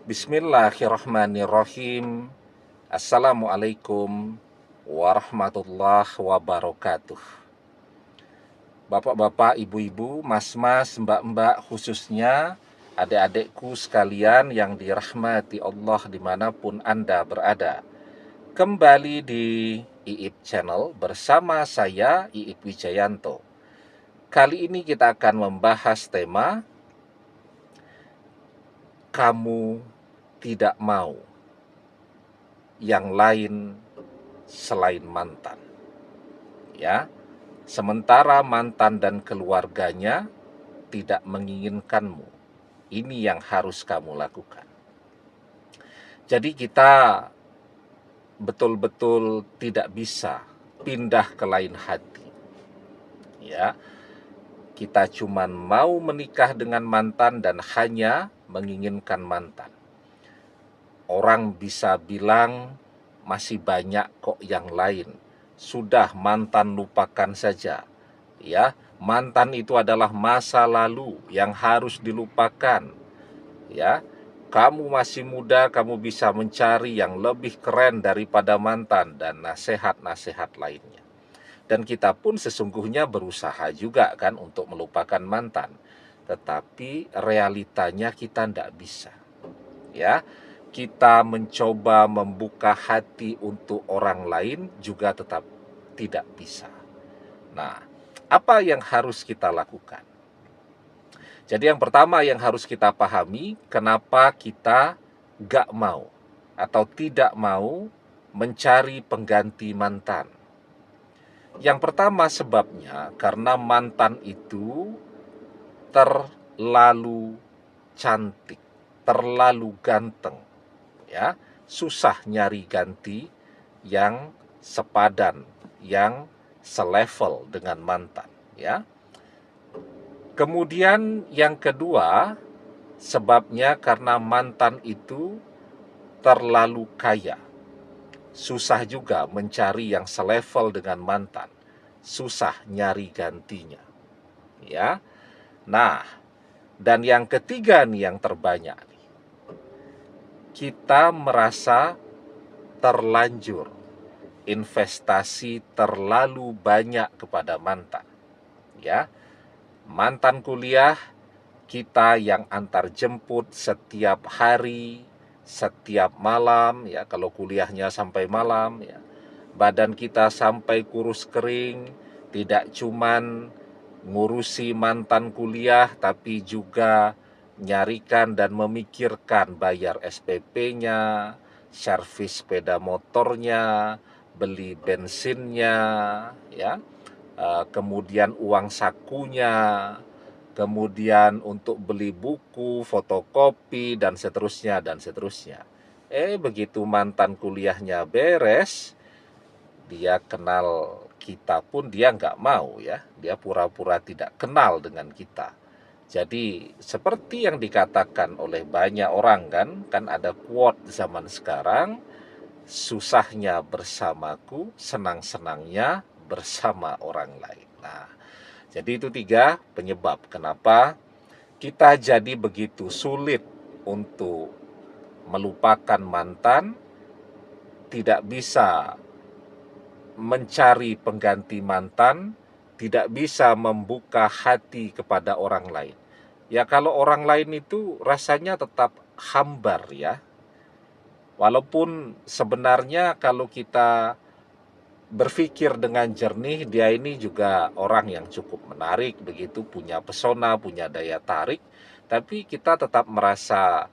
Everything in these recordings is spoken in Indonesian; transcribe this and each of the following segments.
Bismillahirrahmanirrahim. Assalamualaikum warahmatullahi wabarakatuh. Bapak-bapak, ibu-ibu, mas-mas, mbak-mbak, khususnya adik-adikku sekalian yang dirahmati Allah dimanapun Anda berada. Kembali di IIP Channel bersama saya, IIP Wijayanto. Kali ini kita akan membahas tema kamu tidak mau yang lain selain mantan. Ya, sementara mantan dan keluarganya tidak menginginkanmu. Ini yang harus kamu lakukan. Jadi kita betul-betul tidak bisa pindah ke lain hati. Ya, kita cuman mau menikah dengan mantan dan hanya menginginkan mantan. Orang bisa bilang masih banyak kok yang lain. Sudah, mantan lupakan saja. Ya, mantan itu adalah masa lalu yang harus dilupakan. Ya, kamu masih muda, kamu bisa mencari yang lebih keren daripada mantan dan nasihat-nasihat lainnya. Dan kita pun sesungguhnya berusaha juga kan untuk melupakan mantan. Tetapi realitanya kita tidak bisa. Ya, kita mencoba membuka hati untuk orang lain juga tetap tidak bisa. Nah, apa yang harus kita lakukan? Jadi yang pertama yang harus kita pahami, kenapa kita gak mau atau tidak mau mencari pengganti mantan. Yang pertama sebabnya karena mantan itu terlalu cantik, terlalu ganteng. Ya, susah nyari ganti yang sepadan, yang selevel dengan mantan, ya. Kemudian yang kedua, sebabnya karena mantan itu terlalu kaya. Susah juga mencari yang selevel dengan mantan. Susah nyari gantinya. Ya. Nah, dan yang ketiga nih yang terbanyak. Kita merasa terlanjur investasi terlalu banyak kepada mantan. Ya, mantan kuliah kita yang antar jemput setiap hari, setiap malam, ya kalau kuliahnya sampai malam, ya. Badan kita sampai kurus kering, tidak cuman ngurusi mantan kuliah tapi juga nyarikan dan memikirkan bayar SPP-nya, servis sepeda motornya, beli bensinnya, ya, kemudian uang sakunya, kemudian untuk beli buku, fotokopi, dan seterusnya, dan seterusnya. Begitu mantan kuliahnya beres, dia kenal kita pun dia nggak mau ya, dia pura-pura tidak kenal dengan kita. Jadi seperti yang dikatakan oleh banyak orang kan ada quote zaman sekarang, susahnya bersamaku, senang-senangnya bersama orang lain. Nah, jadi itu 3 penyebab kenapa kita jadi begitu sulit untuk melupakan mantan, tidak bisa mencari pengganti mantan, tidak bisa membuka hati kepada orang lain. Ya kalau orang lain itu rasanya tetap hambar ya. Walaupun sebenarnya kalau kita berpikir dengan jernih, dia ini juga orang yang cukup menarik, begitu punya pesona, punya daya tarik, tapi kita tetap merasa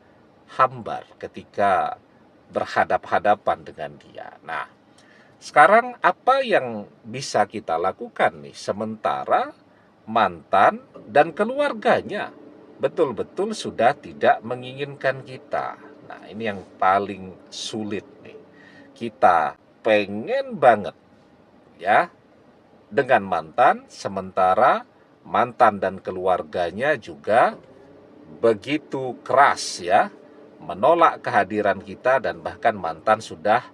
hambar ketika berhadap-hadapan dengan dia. Nah, sekarang apa yang bisa kita lakukan nih sementara mantan dan keluarganya betul-betul sudah tidak menginginkan kita. Nah, ini yang paling sulit nih. Kita pengen banget ya dengan mantan, sementara mantan dan keluarganya juga begitu keras ya menolak kehadiran kita, dan bahkan mantan sudah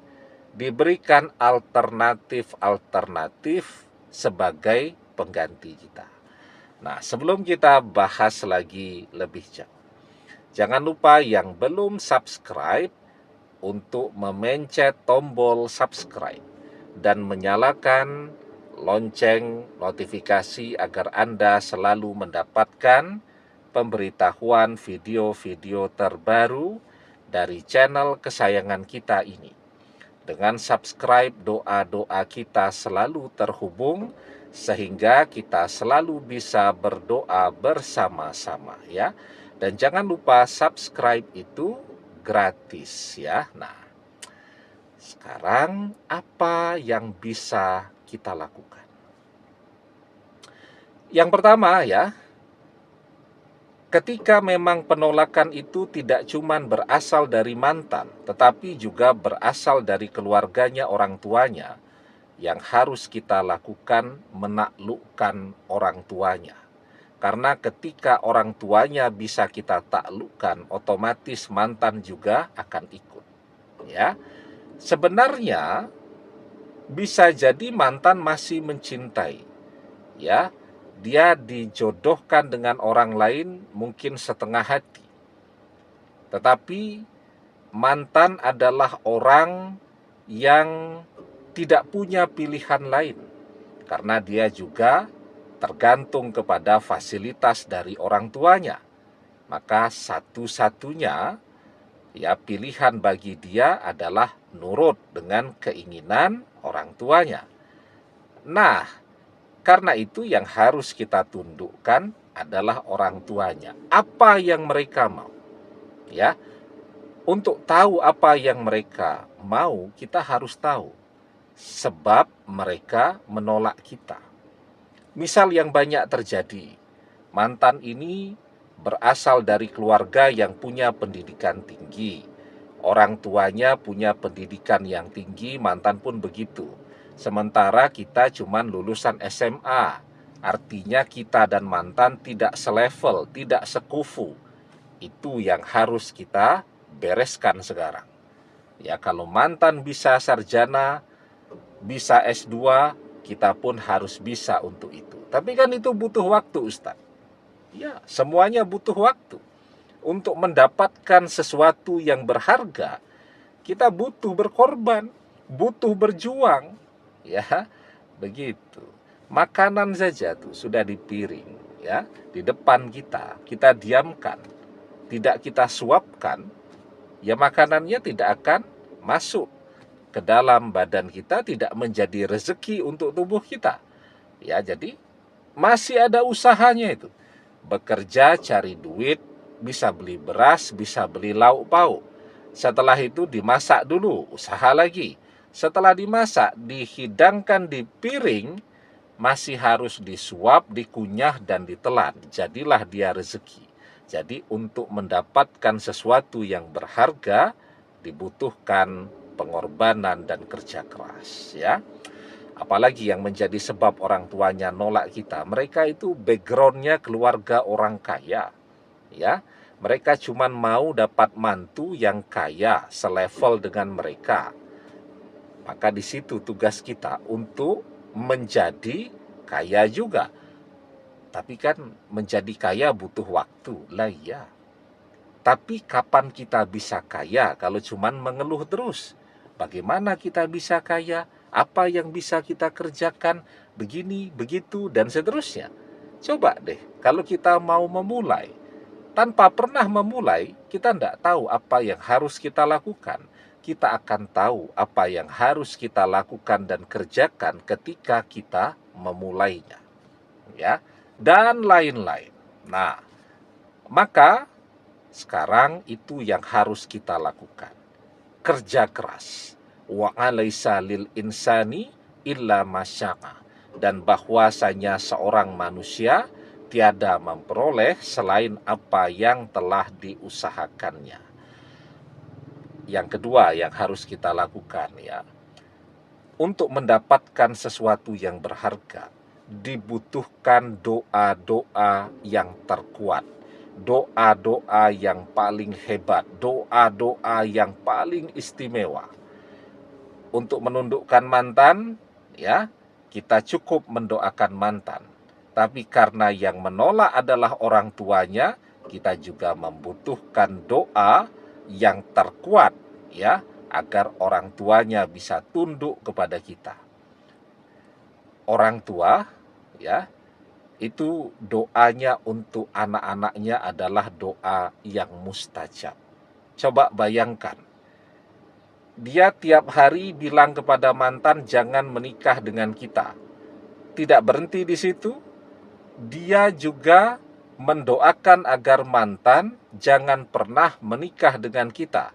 diberikan alternatif sebagai pengganti kita. Nah, sebelum kita bahas lagi lebih jauh, Jangan lupa yang belum subscribe untuk memencet tombol subscribe dan menyalakan lonceng notifikasi agar Anda selalu mendapatkan pemberitahuan video-video terbaru dari channel kesayangan kita ini. Dengan subscribe, doa-doa kita selalu terhubung sehingga kita selalu bisa berdoa bersama-sama ya. Dan jangan lupa subscribe itu gratis ya. Nah, sekarang apa yang bisa kita lakukan? Yang pertama ya, ketika memang penolakan itu tidak cuma berasal dari mantan, tetapi juga berasal dari keluarganya, orang tuanya, yang harus kita lakukan menaklukkan orang tuanya. Karena ketika orang tuanya bisa kita taklukkan, otomatis mantan juga akan ikut. Ya, sebenarnya bisa jadi mantan masih mencintai. Ya, dia dijodohkan dengan orang lain mungkin setengah hati. Tetapi mantan adalah orang yang tidak punya pilihan lain. Karena dia juga tergantung kepada fasilitas dari orang tuanya. Maka satu-satunya ya pilihan bagi dia adalah nurut dengan keinginan orang tuanya. Nah, karena itu yang harus kita tundukkan adalah orang tuanya. Apa yang mereka mau? Ya. Untuk tahu apa yang mereka mau, kita harus tahu sebab mereka menolak kita. Misal yang banyak terjadi, mantan ini berasal dari keluarga yang punya pendidikan tinggi. Orang tuanya punya pendidikan yang tinggi, mantan pun begitu. Sementara kita cuma lulusan SMA. Artinya kita dan mantan tidak selevel, tidak sekufu. Itu yang harus kita bereskan sekarang. Ya, kalau mantan bisa sarjana, bisa S2, kita pun harus bisa untuk itu. Tapi kan itu butuh waktu, Ustaz. Ya, semuanya butuh waktu. Untuk mendapatkan sesuatu yang berharga, kita butuh berkorban, butuh berjuang. Ya, begitu. Makanan saja tuh sudah di piring, ya, di depan kita diamkan, tidak kita suapkan, ya makanannya tidak akan masuk ke dalam badan kita, tidak menjadi rezeki untuk tubuh kita. Ya, jadi masih ada usahanya itu. Bekerja, cari duit, bisa beli beras, bisa beli lauk pauk. Setelah itu dimasak dulu, usaha lagi. Setelah dimasak, dihidangkan di piring, masih harus disuap, dikunyah, dan ditelan. Jadilah dia rezeki. Jadi untuk mendapatkan sesuatu yang berharga, dibutuhkan pengorbanan dan kerja keras ya. Apalagi yang menjadi sebab orang tuanya nolak kita, mereka itu backgroundnya keluarga orang kaya ya. Mereka cuma mau dapat mantu yang kaya selevel dengan mereka. Maka di situ tugas kita untuk menjadi kaya juga. Tapi kan menjadi kaya butuh waktu lah ya. Tapi kapan kita bisa kaya kalau cuman mengeluh terus? Bagaimana kita bisa kaya? Apa yang bisa kita kerjakan? Begini, begitu, dan seterusnya. Coba deh, kalau kita mau memulai, tanpa pernah memulai, kita tidak tahu apa yang harus kita lakukan. Kita akan tahu apa yang harus kita lakukan dan kerjakan ketika kita memulainya. Ya, dan lain-lain. Nah, maka sekarang itu yang harus kita lakukan. Kerja keras. Wa 'alaisa lil insani illa masyaqa. Dan bahwasanya seorang manusia tiada memperoleh selain apa yang telah diusahakannya. Yang kedua yang harus kita lakukan ya, untuk mendapatkan sesuatu yang berharga, dibutuhkan doa-doa yang terkuat, doa-doa yang paling hebat, doa-doa yang paling istimewa. Untuk menundukkan mantan, ya, kita cukup mendoakan mantan. Tapi karena yang menolak adalah orang tuanya, kita juga membutuhkan doa yang terkuat ya, agar orang tuanya bisa tunduk kepada kita. Orang tua ya, itu doanya untuk anak-anaknya adalah doa yang mustajab. Coba bayangkan, dia tiap hari bilang kepada mantan jangan menikah dengan kita. Tidak berhenti di situ, dia juga mendoakan agar mantan jangan pernah menikah dengan kita.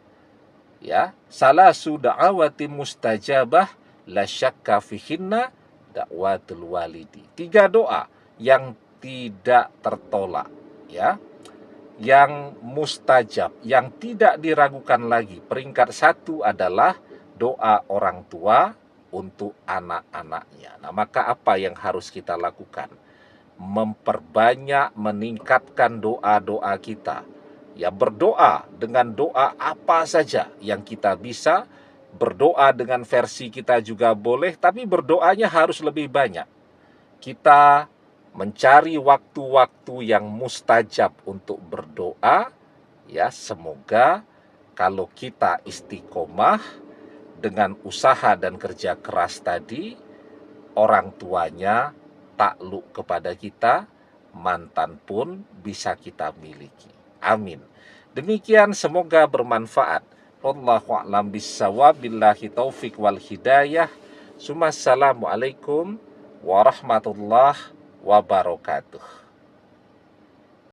Ya, salasu da'awati mustajabah la syakka fihinna da'watul walidi. 3 doa yang tidak tertolak, ya, yang mustajab, yang tidak diragukan lagi. Peringkat 1 adalah doa orang tua untuk anak-anaknya. Nah, maka apa yang harus kita lakukan? Memperbanyak, meningkatkan doa-doa kita. Ya, berdoa dengan doa apa saja yang kita bisa. Berdoa dengan versi kita juga boleh, tapi berdoanya harus lebih banyak. Kita mencari waktu-waktu yang mustajab untuk berdoa, ya, semoga kalau kita istiqomah dengan usaha dan kerja keras tadi, orang tuanya takluk kepada kita, mantan pun bisa kita miliki. Amin. Demikian, semoga bermanfaat. Wallahu a'lam bissawab, billahi taufik wal hidayah. Assalamualaikum warahmatullahi wabarakatuh.